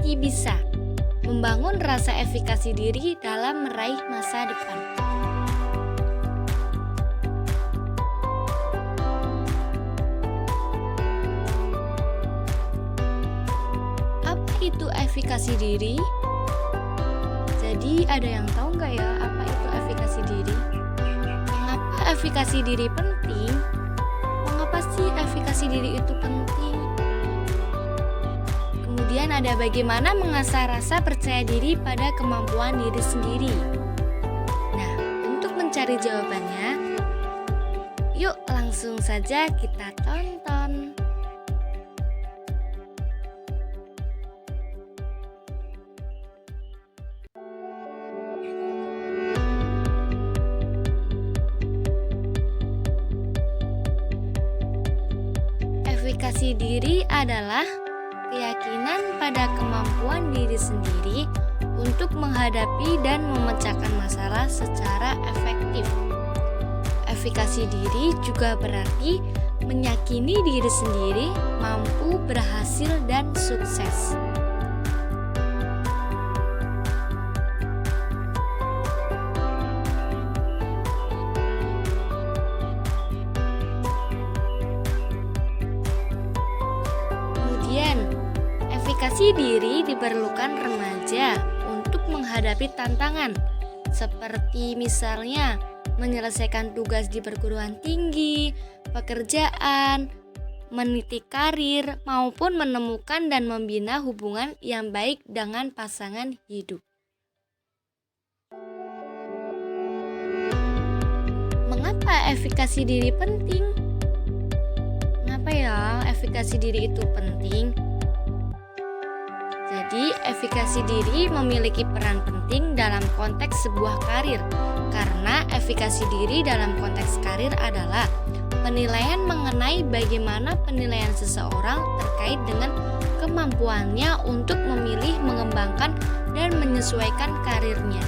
memiliki bisa membangun rasa efikasi diri dalam meraih masa depan. Apa itu efikasi diri? Jadi ada yang tahu nggak ya apa itu efikasi diri? Mengapa efikasi diri penting? Mengapa sih efikasi diri itu penting? Kemudian ada bagaimana mengasah rasa percaya diri pada kemampuan diri sendiri. Nah, untuk mencari jawabannya, yuk langsung saja kita tonton. Efikasi diri adalah keyakinan pada kemampuan diri sendiri untuk menghadapi dan memecahkan masalah secara efektif. Efikasi diri juga berarti meyakini diri sendiri mampu berhasil dan sukses. Efikasi diri diperlukan remaja untuk menghadapi tantangan, seperti misalnya menyelesaikan tugas di perguruan tinggi, pekerjaan, meniti karir, maupun menemukan dan membina hubungan yang baik dengan pasangan hidup. Mengapa efikasi diri penting? Mengapa ya efikasi diri itu penting? Jadi, efikasi diri memiliki peran penting dalam konteks sebuah karir, karena efikasi diri dalam konteks karir adalah penilaian mengenai bagaimana penilaian seseorang terkait dengan kemampuannya untuk memilih, mengembangkan, dan menyesuaikan karirnya.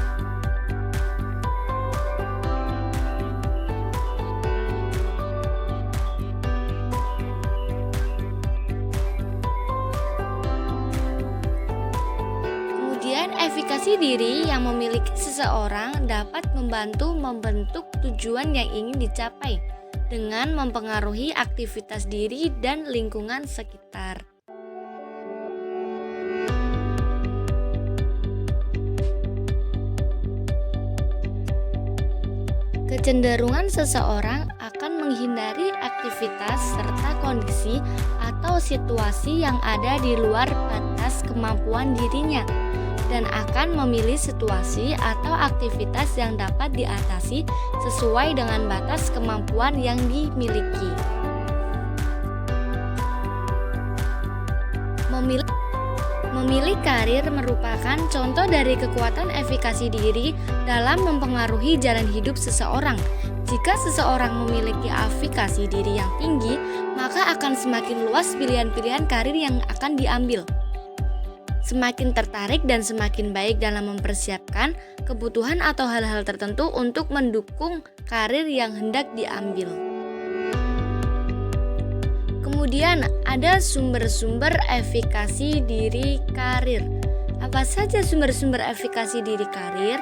Efikasi diri yang memiliki seseorang dapat membantu membentuk tujuan yang ingin dicapai dengan mempengaruhi aktivitas diri dan lingkungan sekitar. Kecenderungan seseorang akan menghindari aktivitas serta kondisi atau situasi yang ada di luar batas kemampuan dirinya, dan akan memilih situasi atau aktivitas yang dapat diatasi sesuai dengan batas kemampuan yang dimiliki. Memilih karir merupakan contoh dari kekuatan efikasi diri dalam mempengaruhi jalan hidup seseorang. Jika seseorang memiliki efikasi diri yang tinggi, maka akan semakin luas pilihan-pilihan karir yang akan diambil. Semakin tertarik dan semakin baik dalam mempersiapkan kebutuhan atau hal-hal tertentu untuk mendukung karir yang hendak diambil. Kemudian ada sumber-sumber efikasi diri karir. Apa saja sumber-sumber efikasi diri karir?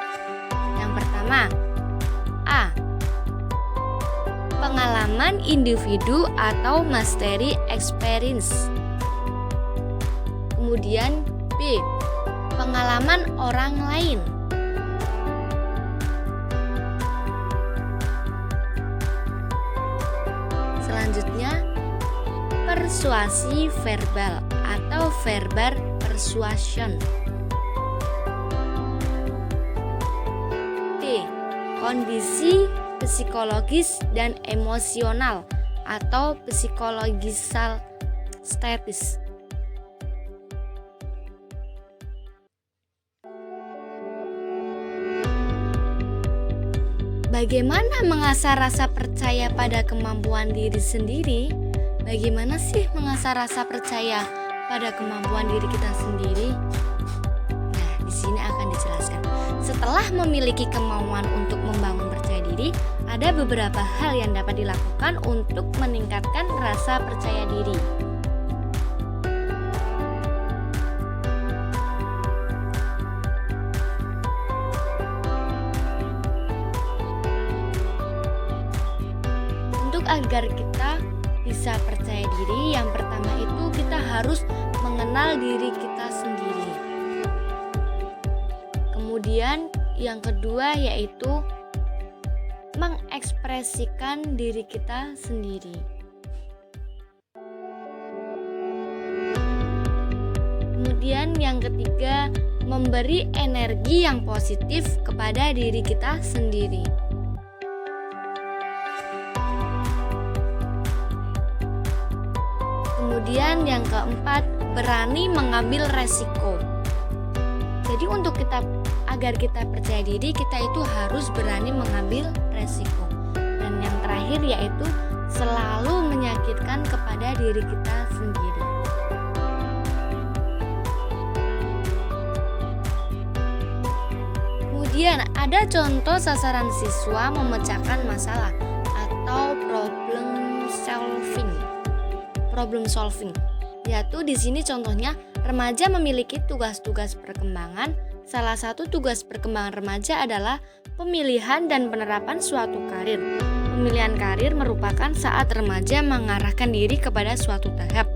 Yang pertama, A. Pengalaman individu atau mastery experience. Kemudian B. Pengalaman orang lain. Selanjutnya, persuasi verbal atau verbal persuasion. D. Kondisi psikologis dan emosional atau psychological status. Bagaimana mengasah rasa percaya pada kemampuan diri sendiri? Bagaimana sih mengasah rasa percaya pada kemampuan diri kita sendiri? Nah, di sini akan dijelaskan. Setelah memiliki kemauan untuk membangun percaya diri, ada beberapa hal yang dapat dilakukan untuk meningkatkan rasa percaya diri. Untuk agar kita bisa percaya diri, yang pertama itu kita harus mengenal diri kita sendiri. Kemudian yang kedua yaitu mengekspresikan diri kita sendiri. Kemudian yang ketiga, memberi energi yang positif kepada diri kita sendiri. Kemudian yang keempat, berani mengambil resiko. Jadi agar kita percaya diri, kita itu harus berani mengambil resiko. Dan yang terakhir yaitu selalu menyakitkan kepada diri kita sendiri. Kemudian ada contoh sasaran siswa memecahkan masalah atau problem solving. Yaitu di sini contohnya remaja memiliki tugas-tugas perkembangan. Salah satu tugas perkembangan remaja adalah pemilihan dan penerapan suatu karir. Pemilihan karir merupakan saat remaja mengarahkan diri kepada suatu tahap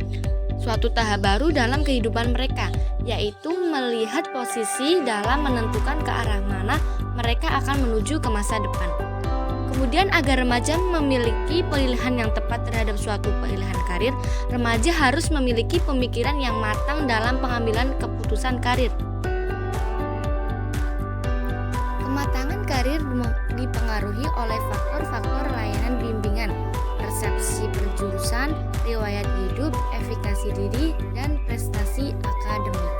baru dalam kehidupan mereka, yaitu melihat posisi dalam menentukan ke arah mana mereka akan menuju ke masa depan. Kemudian agar remaja memiliki pilihan yang tepat terhadap suatu pilihan karir, remaja harus memiliki pemikiran yang matang dalam pengambilan keputusan karir. Kematangan karir dipengaruhi oleh faktor-faktor layanan bimbingan, persepsi perjurusan, riwayat hidup, efikasi diri, dan prestasi akademik.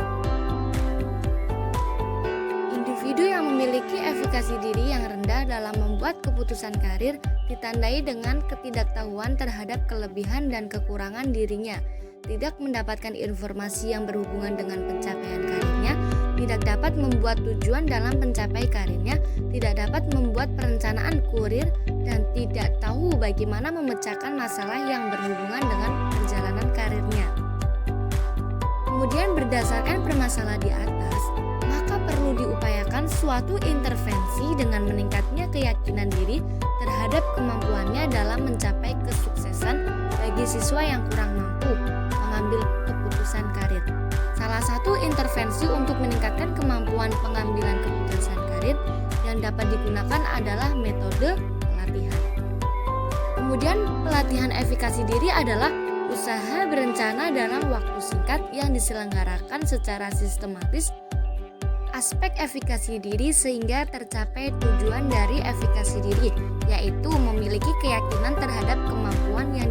Individu yang memiliki efikasi diri yang rendah dalam membuat keputusan karir ditandai dengan ketidaktahuan terhadap kelebihan dan kekurangan dirinya, tidak mendapatkan informasi yang berhubungan dengan pencapaian karirnya, tidak dapat membuat tujuan dalam mencapai karirnya, tidak dapat membuat perencanaan kurir, dan tidak tahu bagaimana memecahkan masalah yang berhubungan dengan perjalanan karirnya. Kemudian berdasarkan permasalahan di atas, maka perlu diupayakan suatu intervensi dengan meningkatnya keyakinan diri terhadap kemampuannya dalam mencapai kesuksesan bagi siswa yang kurang mampu mengambil keputusan karir. Salah satu intervensi untuk meningkatkan kemampuan pengambilan keputusan karir yang dapat digunakan adalah metode pelatihan. Kemudian pelatihan efikasi diri adalah usaha berencana dalam waktu singkat yang diselenggarakan secara sistematis aspek efikasi diri sehingga tercapai tujuan dari efikasi diri, yaitu memiliki keyakinan terhadap kemampuan yang